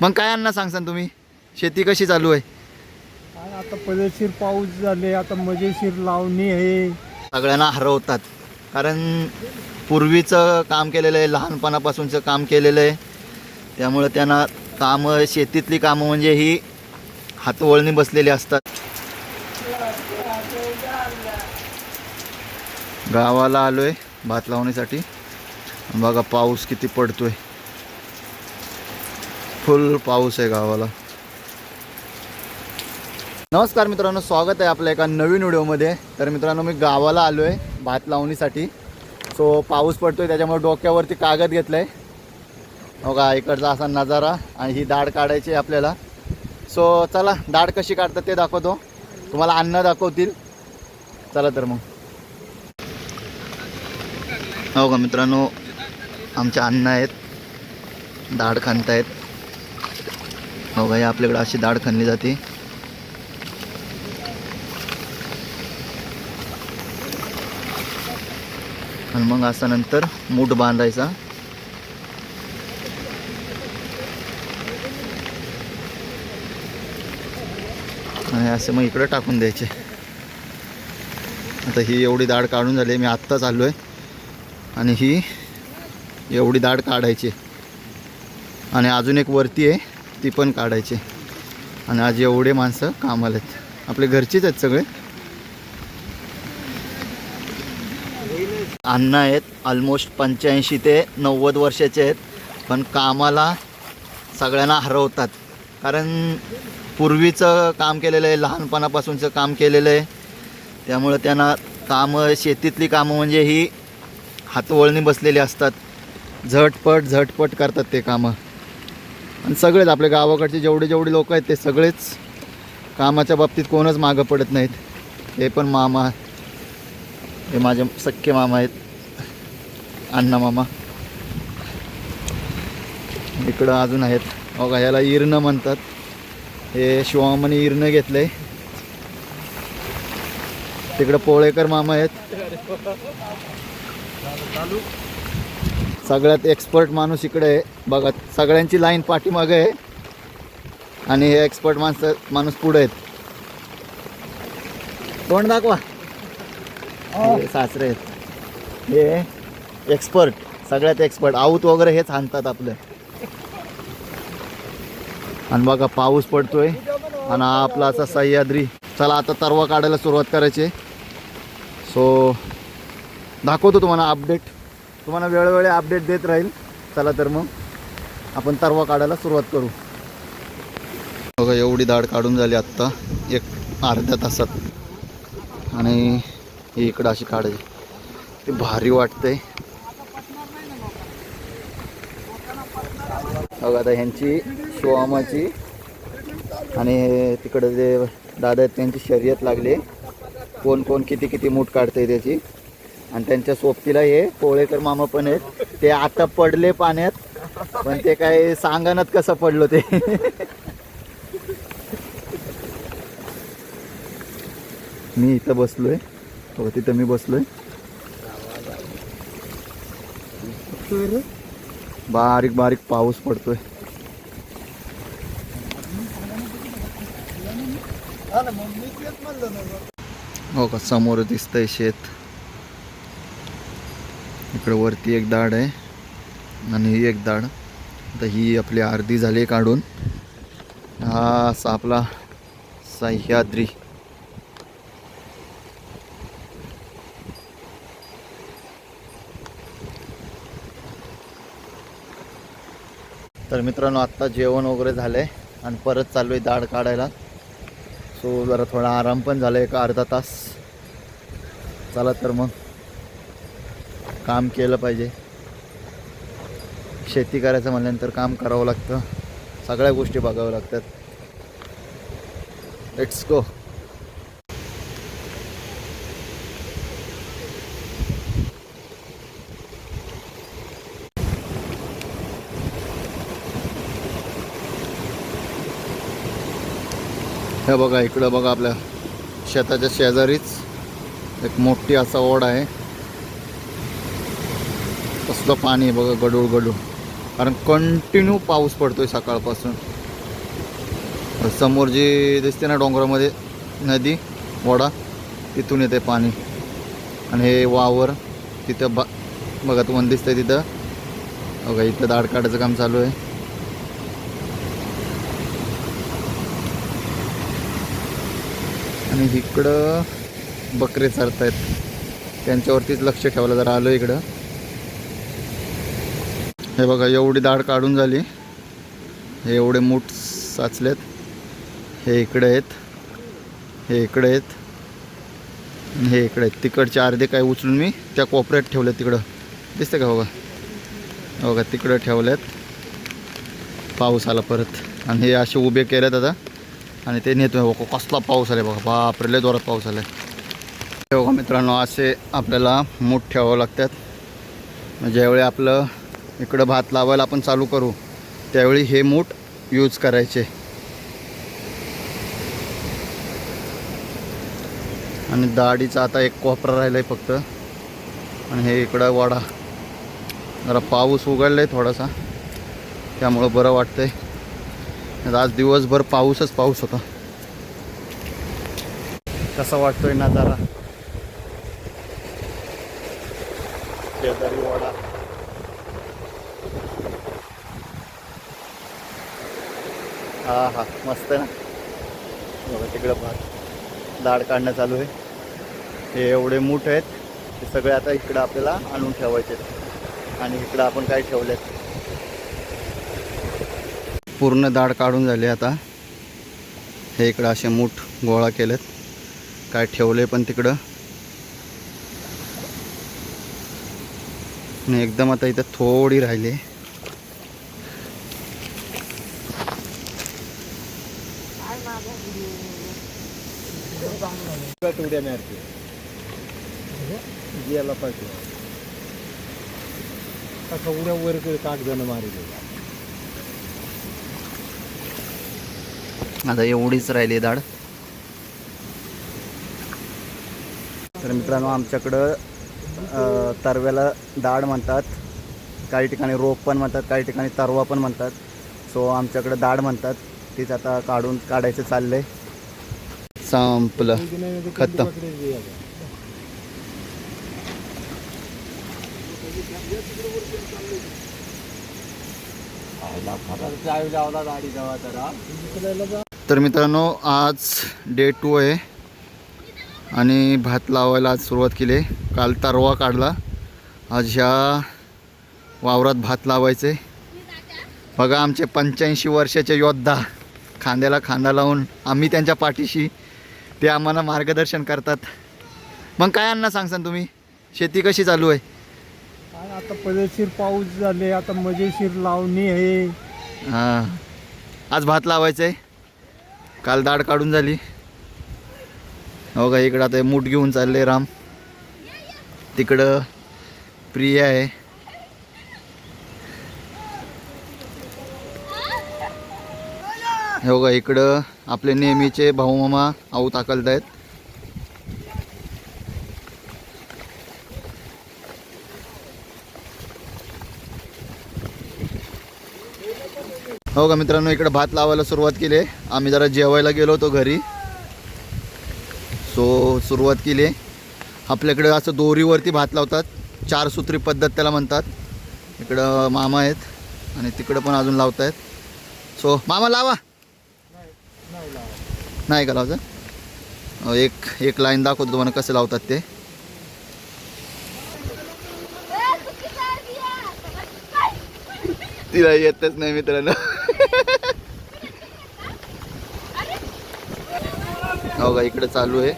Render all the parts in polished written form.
मग काय अण्णा सांगसान तुम्ही, शेती कशी चालू आहे? काय आता पदेशीर पाऊस झाले, आता मजेशीर लावणी आहे. सगळ्यांना हरवतात, कारण पूर्वीचं काम केलेलं आहे, लहानपणापासूनचं काम केलेलं आहे. त्यामुळे त्यांना कामं, शेतीतली कामं म्हणजे ही हातवळणी बसलेली असतात. गावाला आलो आहे भात लावण्यासाठी. बघा पाऊस किती पडतोय, फुल पाऊस आहे गावाला. नमस्कार मित्रांनो, स्वागत आहे आपल्या एका नवीन व्हिडिओमध्ये. तर मित्रांनो, मी गावाला आलो आहे भात लावणीसाठी. सो पाऊस पडतोय त्याच्यामुळे डोक्यावरती कागद घेतलं आहे. बघा इकडचा असा नजारा, आणि ही दाढ काढायची आपल्याला. सो चला दाढ कशी काढतात ते दाखवतो तुम्हाला, अन्न दाखवतील. चला तर मग. हो का मित्रांनो, आमच्या अन्न आहेत, दाढ खणतायत. हो का, आपल्याकडे अशी दाढ खणली जाते. आणि मग असा नंतर मूठ बांधायचा. आणि असं मग इकडं टाकून द्यायचे. आता ही एवढी दाढ काढून झाली, मी आत्ताच आलो आहे. आणि ही एवढी दाढ काढायची, आणि अजून एक वरती आहे ती पण काढायची. आणि आज एवढे माणसं कामाला आहेत, आपले घरचेच आहेत सगळे. अण्णा आहेत, ऑलमोस्ट 85 ते 90 वर्षाचे आहेत, पण कामाला सगळ्यांना हरवतात. कारण पूर्वीचं काम केलेलं आहे, लहानपणापासूनचं काम केलेलं आहे. त्यामुळे त्यांना कामं, शेतीतली कामं म्हणजे ही हातवळणी बसलेली असतात. झटपट करतात ते कामं. आणि सगळेच आपल्या गावाकडचे जेवढे लोक आहेत ते सगळेच कामाच्या बाबतीत कोणच मागं पडत नाहीत. हे पण मामा, हे माझे सख्खे मामा आहेत, अण्णा मामा. इकडं अजून आहेत. बघा ह्याला इरणं म्हणतात. हे शिवामाने इरणं घेतलं आहे. तिकडं पोळेकर मामा आहेत. सगळ्यात एक्सपर्ट माणूस इकडे आहे बघा. सगळ्यांची लाईन पाठीमागे आहे, आणि हे एक्सपर्ट माणूस पुढे आहेत. तोंड दाखवा. हे सासरे आहेत, हे एक्सपर्ट, सगळ्यात एक्सपर्ट. आऊत वगैरे हेच आणतात आपलं. आणि बघा पाऊस पडतोय, आणि हा आपला असा सह्याद्री. चला आता तरवा काढायला सुरुवात करायची. सो दाखवतो तुम्हाला अपडेट, तुम्हाला वेळोवेळी अपडेट देत राहील. चला तर मग आपण तरवा काढायला सुरुवात करू. बघा एवढी दाढ काढून झाली आत्ता एक अर्ध्या तासात. आणि ही इकडं अशी काढायची, ते भारी वाटतंय. बघा आता ह्यांची, शिवामाची आणि तिकडं जे दादा आहेत त्यांची शर्यत लागली. कोण किती मूठ काढतंय त्याची. आणि त्यांच्या सोबतीला हे पोळेकर मामा पण आहेत. ते आता पडले पाण्यात, पण ते काय सांगणत कसं पडलो ते. मी इथं बसलोय, तिथं मी बसलोय. बारीक पाऊस पडतोय. हो का, समोर दिसतंय शेत. इकडे वरती एक दाढ आहे, आणि ही एक दाढ. आता ही आपली अर्धी झाली काढून. हा असा आपला सह्याद्री. तर मित्रांनो, आत्ता जेवण वगैरे झालं आहे, आणि परत चालू आहे दाढ काढायला. सो जरा थोडा आराम पण झाला, एक अर्धा तास. चला तर मग, काम केलं पाहिजे. शेती करायचं म्हणल्यानंतर काम करावं लागतं, सगळ्या गोष्टी बघाव्या लागतात. Let's go. हे बघा इकडं बघा, आपल्या शेताच्या शेजारीच एक मोठी असा ओढा आहे. कसलं पाणी आहे बघा, गडूळ. कारण कंटिन्यू पाऊस पडतोय सकाळपासून. समोर जी दिसते ना डोंगरामध्ये नदी ओढा, तिथून येते पाणी. आणि हे वावर तिथं बघा तुम्हाला दिसतंय तिथं. बघा इथं दाढ काढायचं काम चालू आहे. आणि इकडं बकरे चरतायत, त्यांच्यावरतीच लक्ष ठेवायला जरा आलो इकडं. हे बघा एवढी दाढ काढून झाली, हे एवढे मूठ साचलेत. हे इकडे आहेत, हे इकडे आहेत आणि हे इकडे आहेत. तिकडचे अर्धे काय उचलून मी त्या कोपऱ्यात ठेवलेत. तिकडं दिसते का बघा, बघा तिकडं ठेवलेत. पाऊस आला परत आणि हे असे उभे केलेत आता आणि ते नेतोय. बघा कसला पाऊस आला, बघा बापरे लय जोरात पाऊस आला आहे. बघा मित्रांनो, असे आपल्याला मूठ ठेवावं लागतात. ज्यावेळी आपलं इकडं भात लावायला आपण चालू करू त्यावेळी हे मूठ यूज करायचे. आणि दाढीचा आता एक कोपरा राहिला आहे फक्त. आणि हे इकडं वाडा, जरा पाऊस उघडला आहे थोडासा, त्यामुळं बरं वाटतंय. आज दिवसभर पाऊसच पाऊस होता. कसा वाटतोय नजारा, शेजारी वाडा. हा हा मस्त आहे ना. बघा तिकडं भात दाढ काढणं चालू आहे. हे एवढे मूठ आहेत, ते सगळे आता इकडं आपल्याला आणून ठेवायचे. आणि इकडं आपण काय ठेवलेत, पूर्ण दाढ काढून झाले आता. हे इकडं असे मूठ गोळा केलेत, काय ठेवले पण तिकडं. आणि एकदम आता इथं थोडी राहिली. उड्या वर कागदानं मारले. आता एवढीच राहिली दाढ. तर मित्रांनो, आमच्याकडं तरव्याला दाढ म्हणतात, काही ठिकाणी रोप पण म्हणतात, काही ठिकाणी तरवा पण म्हणतात. सो आमच्याकडं दाढ म्हणतात. तीच आता काढायचं चाललंय. संपलं, खतम. तर मित्रांनो, आज डे 2 आहे आणि भात लावायला आज सुरुवात केली. काल तरवा काढला, आज ह्या वावरात भात लावायचे. बघा आमचे 85 वर्षाचे योद्धा खांद्याला खांदा लावून आम्ही त्यांच्या पाठीशी, ते आम्हाला मार्गदर्शन करतात. मग काय अण्णा सांगसान तुम्ही, शेती कशी चालू आहे? आता पदशीर पाऊस झाले, आता मजेशीर लावणी आहे. हां, आज भात लावायचं आहे. काल दाढ काढून झाली. हो का, इकडं आता मूठ घेऊन चालले राम. तिकडं प्रिया आहे. हो का, इकडं आपले नेहमीचे भाऊ मामा आऊ ताकलत आहेत. हो का मित्रांनो, इकडे भात लावायला सुरुवात केली. आम्ही जरा जेवायला गेलो होतो घरी, सो सुरुवात केली. आपल्याकडे असं दोरीवरती भात लावतात, 4 सूत्री पद्धत त्याला म्हणतात. इकडं मामा आहेत आणि तिकडं पण अजून लावत आहेत. सो मामा लावा. नाही का लावायचं? एक लाईन दाखवतो तुम्हाला कसं लावतात ते. तिला येतच नाही मित्रांनो. हो का, इकडे चालू आहे.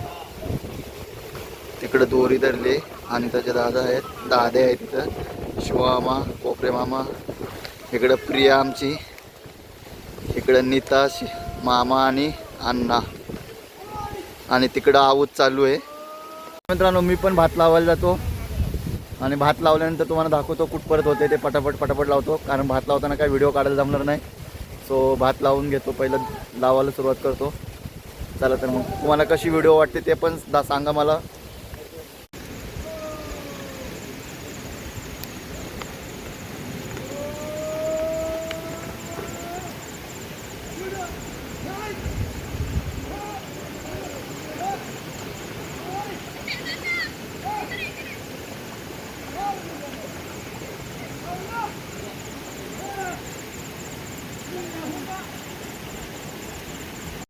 तिकडे दोरी धरली आणि त्याचे दादा आहेत, दादे आहेत. तिथं शिवामा, कोपरे मामा, इकडं प्रिया आमची, इकडं नीता, मामा आणि अण्णा, आणि तिकडं आऊत चालू आहे. मित्रांनो, मी पण भात लावायला जातो आणि भात लावल्यानंतर तुम्हाला दाखवतो कुठपर्यंत होते ते. पटापट लावतो, कारण भात लावताना काय व्हिडिओ काढायला जमणार नाही. सो भात लावून घेतो, पहिलं लावायला सुरुवात करतो. चला तर मग तुम्हाला कशी व्हिडिओ वाटते ते पण सांगा मला.